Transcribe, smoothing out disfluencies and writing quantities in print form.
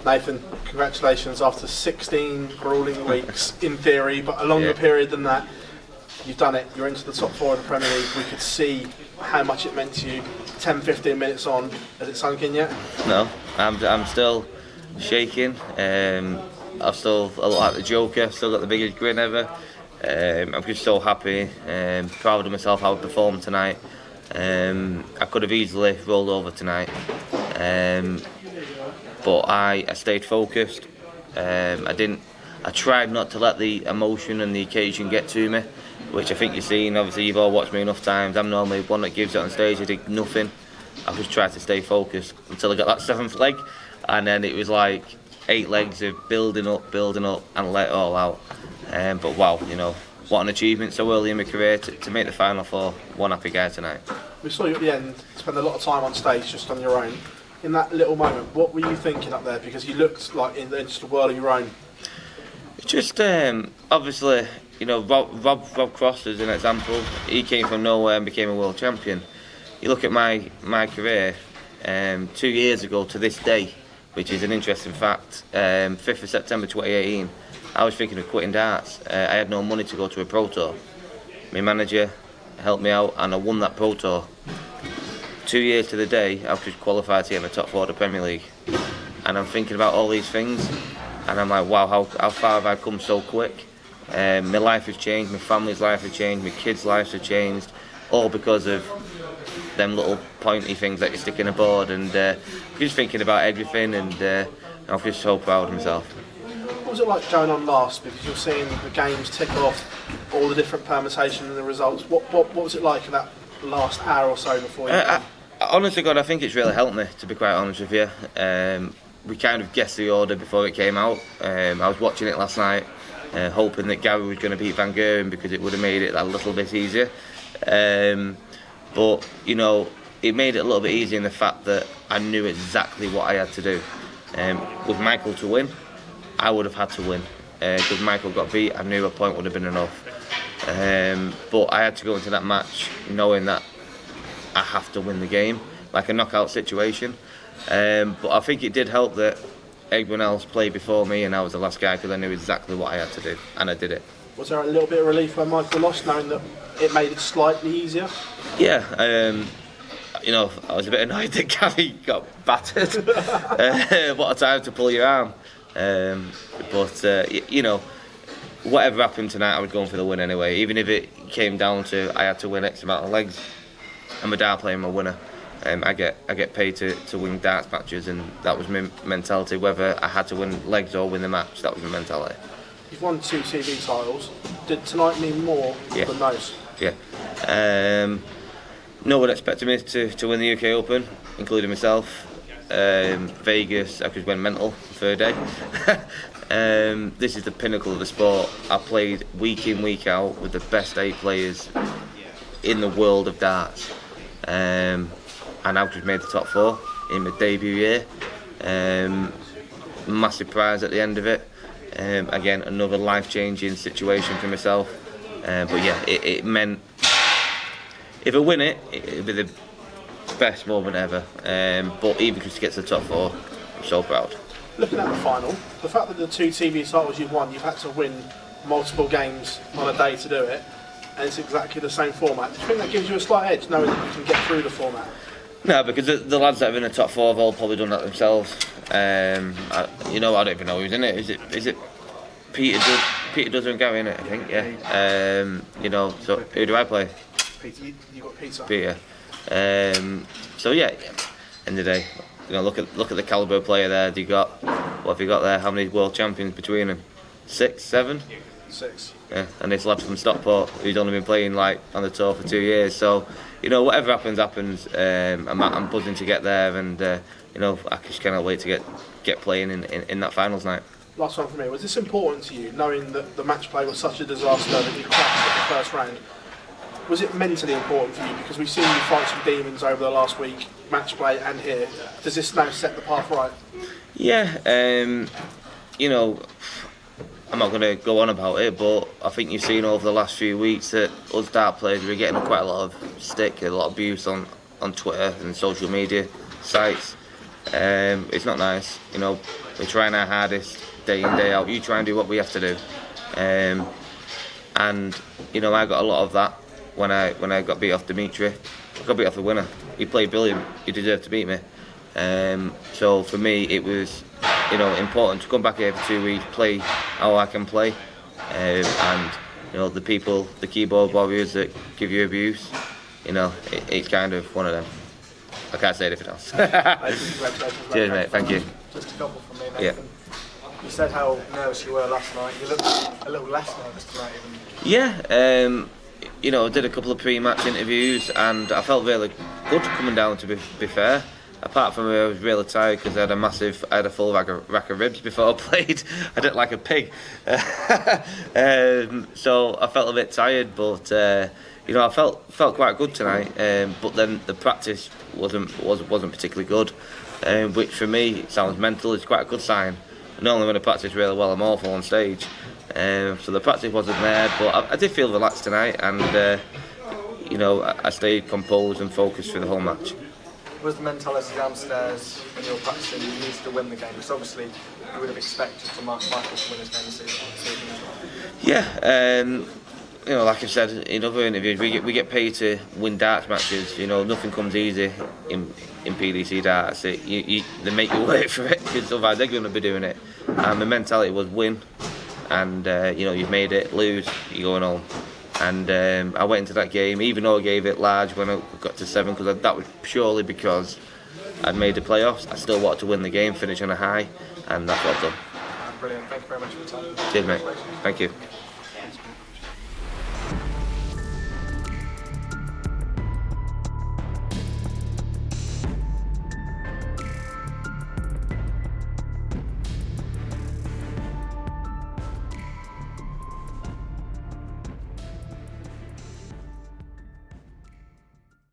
Nathan, congratulations after 16 grueling weeks in theory, but a longer period than that. You've done it, you're into the top 4 of the Premier League. We could see how much it meant to you 10-15 minutes on. Has it sunk in yet? No, I'm still shaking. I'm still a lot like the Joker, still got the biggest grin ever. I'm just so happy, proud of myself how I performed tonight. I could have easily rolled over tonight, but I stayed focused. I tried not to let the emotion and the occasion get to me, which I think you've seen. Obviously, you've all watched me enough times. I'm normally one that gives it on stage. I did nothing. I just tried to stay focused until I got that 7th leg, and then it was like 8 legs of building up, and let it all out. But wow, what an achievement so early in my career to make the Final 4. One happy guy tonight. We saw you at the end spend a lot of time on stage just on your own. In that little moment, what were you thinking up there? Because you looked like in just a world of your own. Just obviously, Rob Cross is an example. He came from nowhere and became a world champion. You look at my career, 2 years ago to this day, which is an interesting fact. 5th of September 2018, I was thinking of quitting darts. I had no money to go to a pro tour. My manager helped me out, and I won that pro tour. 2 years to the day, I was just qualified to get in the top 4 of the Premier League. And I'm thinking about all these things, and I'm like, wow, how far have I come so quick? My life has changed, my family's life has changed, my kids' lives have changed, all because of them little pointy things that you stick in a board. And just thinking about everything, and I'm just so proud of myself. What was it like going on last? Because you're seeing the games tick off, all the different permutations and the results. What was it like in that last hour or so before you? Honestly, God, I think it's really helped me, to be quite honest with you. We kind of guessed the order before it came out. I was watching it last night, hoping that Gary was going to beat Van Geuren because it would have made it a little bit easier. But, it made it a little bit easier in the fact that I knew exactly what I had to do. With Michael to win, I would have had to win. Because Michael got beat, I knew a point would have been enough. But I had to go into that match knowing that I have to win the game, like a knockout situation. But I think it did help that everyone else played before me and I was the last guy, because I knew exactly what I had to do, and I did it. Was there a little bit of relief when Michael lost, knowing that it made it slightly easier? Yeah, I was a bit annoyed that Gary got battered. What a time to pull your arm. Whatever happened tonight, I was going for the win anyway. Even if it came down to I had to win X amount of legs, I'm a dart player, I'm a winner. I get paid to win darts matches, and that was my mentality. Whether I had to win legs or win the match, that was my mentality. You've won 2 TV titles. Did tonight mean more than those? Yeah. No one expected me to win the UK Open, including myself. Vegas, I could win mental for a day. This is the pinnacle of the sport. I played week in, week out with the best 8 players in the world of darts. And I've just made the top 4 in my debut year. Massive prize at the end of it. Again, another life-changing situation for myself. But yeah, it meant, if I win it, it'd be the best moment ever. But even just to get to the top 4, I'm so proud. Looking at the final, the fact that the 2 TV titles you've won, you've had to win multiple games on a day to do it, and it's exactly the same format. Do you think that gives you a slight edge, knowing that you can get through the format? No, because the lads that have in the top 4 have all probably done that themselves. I don't even know who's in it. Is it Peter does and Gary in it? I think, yeah. So who do I play? Peter. You got Peter. Peter. So yeah, end of the day, look at the calibre of player there. What have you got there? How many world champions between them? 6, 7? 6. Yeah, and this lad from Stockport who's only been playing on the tour for 2 years. So whatever happens. I'm buzzing to get there, and I just cannot wait to get playing in that finals night. Last one for me. Was this important to you, knowing that the match play was such a disaster that you crashed at the first round? Was it mentally important for you? Because we've seen you fight some demons over the last week, match play and here. Does this now set the path right? Yeah, I'm not going to go on about it, but I think you've seen over the last few weeks that us dart players were getting quite a lot of stick, a lot of abuse on Twitter and social media sites. It's not nice. You know, we're trying our hardest day in, day out. You try and do what we have to do. And you know, I got a lot of that when I got beat off Dimitri. I got beat off the winner. He played brilliant. He deserved to beat me. So for me, it was, you know, important to come back here for 2 weeks, play how I can play, and you know, the people, the keyboard warriors that give you abuse, you know, it's kind of one of them. I can't say anything else. Cheers, mate. Thank you. Just a couple from me, Nathan. Yeah. You said how nervous you were last night. You looked a little less nervous tonight, even. Yeah. You know, I did a couple of pre-match interviews, and I felt really good coming down. To be fair. Apart from I was really tired because I had a full rack of ribs before I played. I did like a pig, so I felt a bit tired. But you know, I felt quite good tonight. But then the practice wasn't particularly good, which for me sounds mental. It's quite a good sign. Normally when I practice really well, I'm awful on stage. So the practice wasn't there, but I did feel relaxed tonight, and you know, I stayed composed and focused for the whole match. Was the mentality downstairs when you were practicing, you needed to win the game? Because obviously you would have expected Michael to win his game this season as well. Yeah, you know, like I've said in other interviews, we get paid to win darts matches. You know, nothing comes easy in PDC darts. They make you work for it, because otherwise they're going to be doing it. And the mentality was win, and you know, you've made it. Lose, you're going home. And I went into that game, even though I gave it large when I got to 7, because that was purely because I'd made the playoffs. I still wanted to win the game, finish on a high, and that's what I've done. Brilliant. Thank you very much for your time. Cheers, mate. Thank you.